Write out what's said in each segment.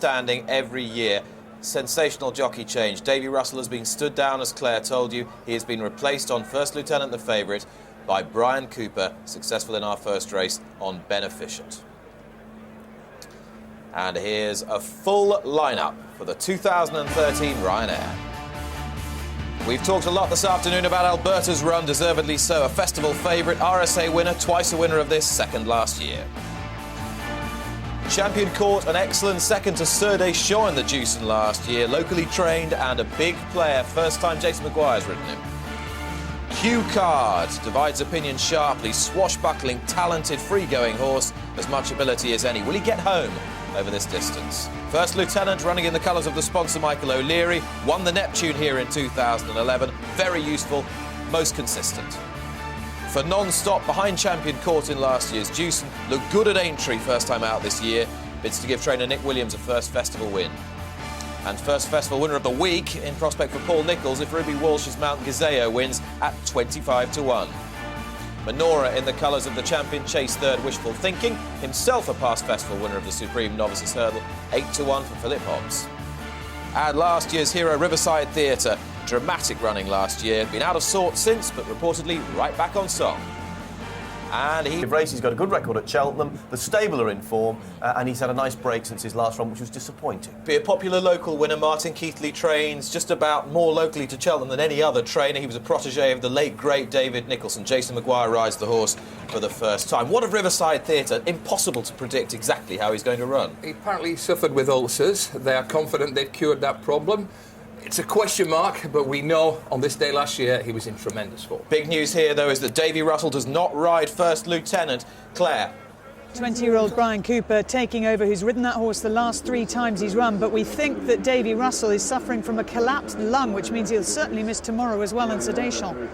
outstanding every year. Sensational jockey change. Davy Russell has been stood down, as Claire told you. He has been replaced on First Lieutenant, the favourite, by Brian Cooper, successful in our first race on Beneficent. And here's a full lineup for the 2013 Ryanair. We've talked a lot this afternoon about Alberta's run, deservedly so. A festival favourite, RSA winner, twice a winner of this, second last year. Champion Court, an excellent second to Sir Deschamps in the Jewson last year. Locally trained and a big player. First time Jason Maguire's ridden him. Q Card divides opinion sharply. Swashbuckling, talented, free-going horse. As much ability as any. Will he get home over this distance? First Lieutenant, running in the colours of the sponsor Michael O'Leary. Won the Neptune here in 2011. Very useful, most consistent. For non-stop, behind Champion Court in last year's Jewson, looked good at Aintree first time out this year. Bids to give trainer Nick Williams a first festival win. And first festival winner of the week in prospect for Paul Nicholls if Ruby Walsh's Mount Gazeo wins at 25-1. Menorah in the colours of the champion Chase Third Wishful Thinking, himself a past festival winner of the Supreme Novices Hurdle, 8-1 for Philip Hobbs. And last year's hero Riverside Theatre, dramatic running last year, been out of sorts since, but reportedly right back on song. And he's got a good record at Cheltenham, the stable are in form, and he's had a nice break since his last run, which was disappointing. Be a popular local winner, Martin Keithley trains just about more locally to Cheltenham than any other trainer. He was a protégé of the late, great David Nicholson. Jason Maguire rides the horse for the first time. What of Riverside Theatre? Impossible to predict exactly how he's going to run. He apparently suffered with ulcers. They are confident they've cured that problem. It's a question mark, but we know on this day last year he was in tremendous form. Big news here, though, is that Davy Russell does not ride First Lieutenant. Claire. 20-year-old Brian Cooper taking over, who's ridden that horse the last 3 times he's run, but we think that Davy Russell is suffering from a collapsed lung, which means he'll certainly miss tomorrow as well in Sir Deschamps.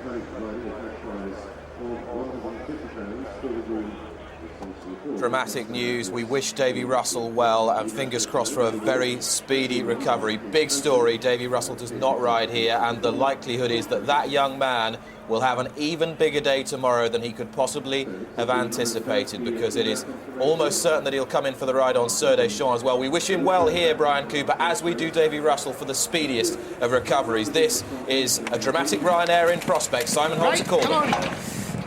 Dramatic news. We wish Davy Russell well and fingers crossed for a very speedy recovery. Big story. Davy Russell does not ride here, and the likelihood is that that young man will have an even bigger day tomorrow than he could possibly have anticipated, because it is almost certain that he'll come in for the ride on Sir Deschamps as well. We wish him well here, Brian Cooper, as we do Davy Russell, for the speediest of recoveries. This is a dramatic Ryanair in prospect. Simon Holmes,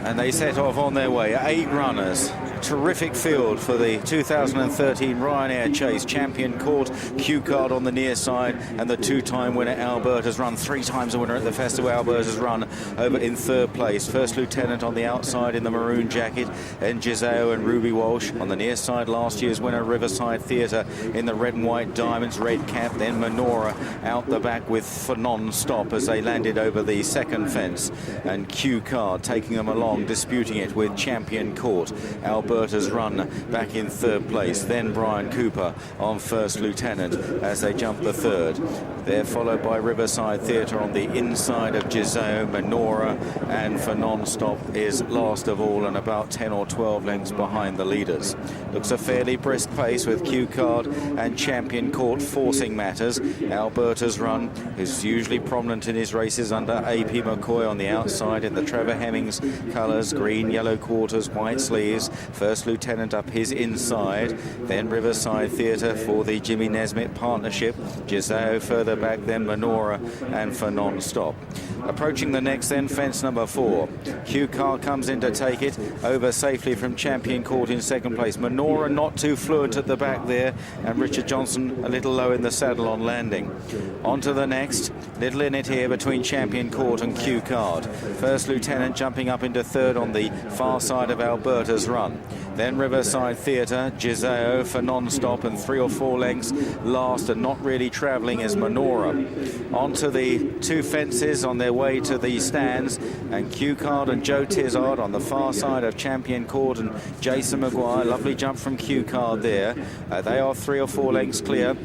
and they set off on their way. 8 runners. Terrific field for the 2013 Ryanair Chase. Champion Court, Q Card on the near side, and the 2-time winner Alberta's run. 3 times a winner at the Festival. Alberta's run over in 3rd place. First Lieutenant on the outside in the maroon jacket, and Gizeo and Ruby Walsh on the near side. Last year's winner Riverside Theatre in the red and white diamonds, red cap. Then Menorah out the back with for non-stop as they landed over the 2nd fence, and Q Card taking them along, disputing it with Champion Court. Alberta's run back in 3rd place. Then Brian Cooper on First Lieutenant as they jump the 3rd. They're followed by Riverside Theatre on the inside of Gizeo. Menorah and for non-stop is last of all and about 10 or 12 lengths behind the leaders. Looks a fairly brisk pace with Q Card and Champion Court forcing matters. Alberta's run is usually prominent in his races under A.P. McCoy on the outside in the Trevor Hemmings colours, green, yellow quarters, white sleeves. First Lieutenant up his inside. Then Riverside Theatre for the Jimmy Nesmith partnership. Gizeo further back, then Menorah and for non-stop. Approaching the next then, fence number 4. Q Card comes in to take it over safely from Champion Court in 2nd place. Menorah not too fluent at the back there, and Richard Johnson a little low in the saddle on landing. On to the next. Little in it here between Champion Court and Q Card. First Lieutenant jumping up into 3rd on the far side of Alberta's run. Then Riverside Theatre, Gizeo for non-stop, and 3 or 4 lengths last and not really travelling is Menorah. Onto the 2 fences on their way to the stands, and Q Card and Joe Tizard on the far side of Champion Court and Jason Maguire. Lovely jump from Q Card there. They are 3 or 4 lengths clear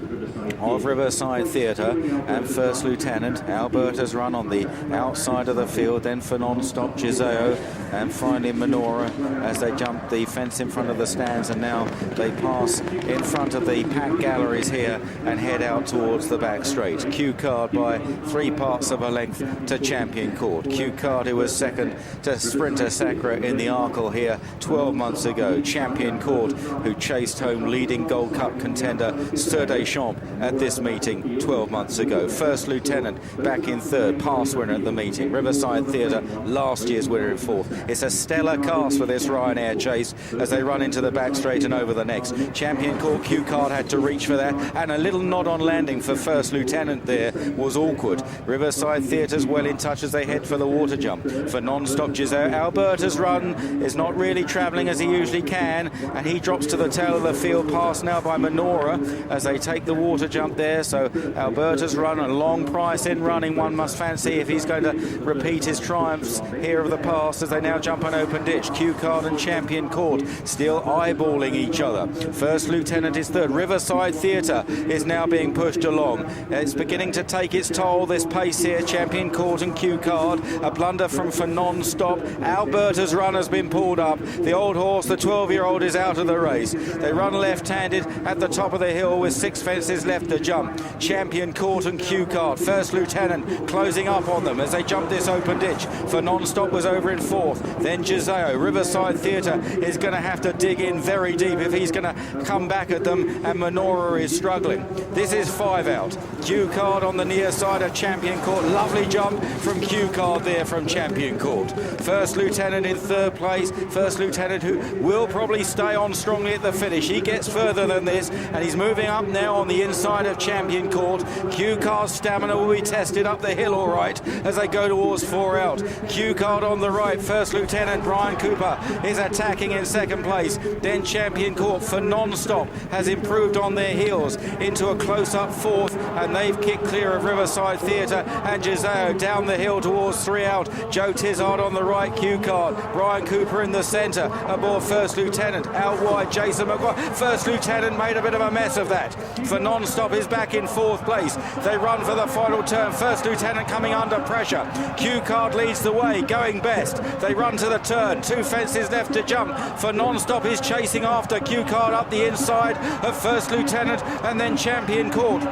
of Riverside Theatre and First Lieutenant. Alberta's run on the outside of the field, then for non-stop Gizeo, and finally Menorah as they jump the fence in front of the stands, and now they pass in front of the packed galleries here and head out towards the back straight. Q Card by 3 parts of a length to Champion Court. Q Card, who was second to Sprinter Sacre in the Arkle here 12 months ago. Champion Court, who chased home leading Gold Cup contender Stade Champs at this meeting 12 months ago. First Lieutenant back in third, pass winner at the meeting. Riverside Theatre, last year's winner in fourth. It's a stellar cast for this Ryanair chase as they run into the back straight and over the next. Champion Court, Q Card had to reach for that, and a little nod on landing for First Lieutenant there was awkward. Riverside Theatre's well in touch as they head for the water jump. For non-stop, Giselle Alberta's run is not really travelling as he usually can, and he drops to the tail of the field, passed now by Menora as they take the water jump there. So Alberta's run, a long price in running, one must fancy, if he's going to repeat his triumphs here of the past as they now jump an open ditch. Q Card and Champion Court still eyeballing each other. First Lieutenant is third. Riverside Theatre is now being pushed along. It's beginning to take its toll, this pace here. Champion Court and Q Card. A blunder from for non-stop. Alberta's run has been pulled up. The old horse, the 12-year-old, is out of the race. They run left-handed at the top of the hill with 6 fences left to jump. Champion Court and Q Card. First Lieutenant closing up on them as they jump this open ditch. For non-stop was over in fourth. Then Giseo. Riverside Theatre is going to have to dig in very deep if he's going to come back at them, and Menora is struggling. This is 5 out. Q Card on the near side of Champion Court. Lovely jump from Q Card there from Champion Court. First Lieutenant in third place. First Lieutenant, who will probably stay on strongly at the finish. He gets further than this, and he's moving up now on the inside of Champion Court. Q Card's stamina will be tested up the hill all right as they go towards 4 out. Q Card on the right. First Lieutenant Brian Cooper is attacking in second place. Then Champion Court for non-stop has improved on their heels into a close-up fourth, and they've kicked clear of Riverside Theatre and Giseo down the hill towards 3 out. Joe Tizard on the right, Q Card. Brian Cooper in the centre aboard First Lieutenant. Out wide, Jason Maguire. First Lieutenant made a bit of a mess of that. For non-stop is back in fourth place. They run for the final turn. First Lieutenant coming under pressure. Q Card leads the way, going best. They run to the turn. 2 fences left to jump. For non-stop is chasing after Q Card up the inside of First Lieutenant and then Champion Court.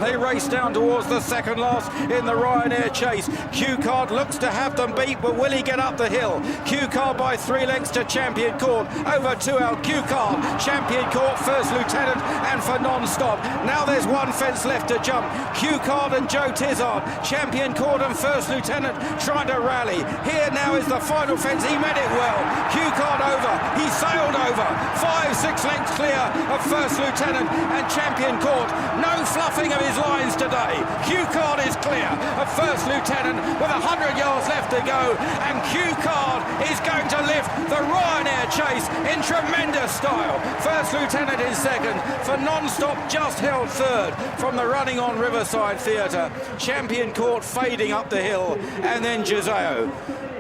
They race down towards the second last in the Ryanair chase. Q Card looks to have them beat, but will he get up the hill? Q Card by 3 lengths to Champion Court. Over 2 out, Q Card, Champion Court, First Lieutenant, and for non-stop. Now there's 1 fence left to jump. Q Card and Joe Tizard, Champion Court and First Lieutenant trying to rally. Here now is the final fence. He met it well. Q Card over. He sailed over. 5-6 lengths clear of First Lieutenant and Champion Court. No fluffing of his lines today. Q Card is clear of First Lieutenant with 100 yards left to go, and Q Card is going to lift the Ryanair chase in tremendous style. First Lieutenant in second. For non-stop just held third from the running on Riverside Theatre. Champion Court fading up the hill, and then Giseo.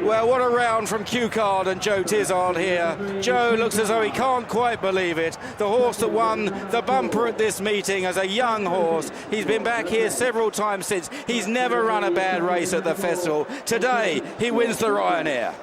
Well, what a round from Q Card and Joe Tizard here. Joe looks as though he can't quite believe it. The horse that won the bumper at this meeting as a young horse. He's been back here several times since. He's never run a bad race at the festival. Today, he wins the Ryanair.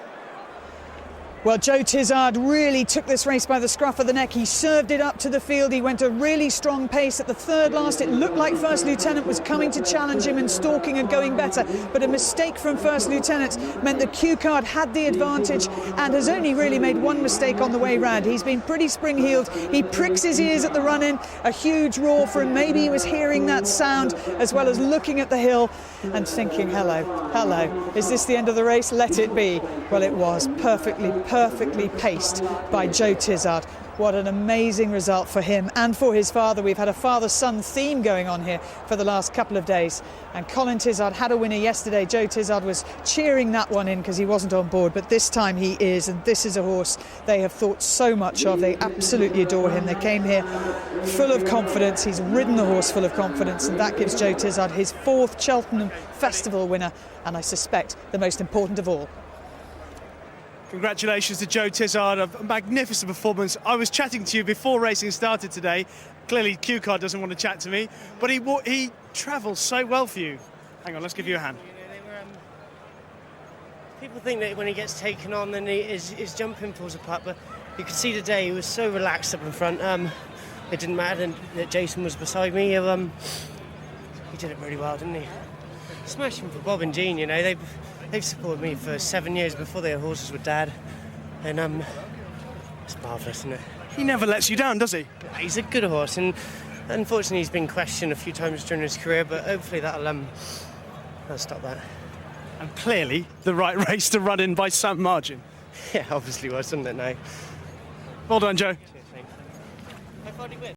Well, Joe Tizard really took this race by the scruff of the neck. He served it up to the field. He went a really strong pace at the third last. It looked like First Lieutenant was coming to challenge him and stalking and going better. But a mistake from First Lieutenant meant that Q Card had the advantage and has only really made 1 mistake on the way round. He's been pretty spring-heeled. He pricks his ears at the run-in. A huge roar for him. Maybe he was hearing that sound as well as looking at the hill and thinking, hello, is this the end of the race? Let it be. Well, it was perfectly paced by Joe Tizard. What an amazing result for him and for his father. We've had a father-son theme going on here for the last couple of days. And Colin Tizard had a winner yesterday. Joe Tizard was cheering that one in because he wasn't on board, but this time he is, and this is a horse they have thought so much of. They absolutely adore him. They came here full of confidence. He's ridden the horse full of confidence, and that gives Joe Tizard his 4th Cheltenham Festival winner, and I suspect the most important of all. Congratulations to Joe Tizard, a magnificent performance. I was chatting to you before racing started today. Clearly Q Card doesn't want to chat to me, but he travels so well for you. Hang on, let's give you a hand. People think that when he gets taken on then his jumping falls apart, but You could see today he was so relaxed up in front. It didn't matter that Jason was beside me. He did it really well, didn't he? Smashing for Bob and Jean, you know. They've supported me for 7 years before they had horses with Dad. And it's marvellous, isn't it? He never lets you down, does he? He's a good horse, and unfortunately he's been questioned a few times during his career, but hopefully that'll stop that. And clearly the right race to run in by some margin. Yeah, obviously was, wasn't it, now? Well done, Joe. I thought he would.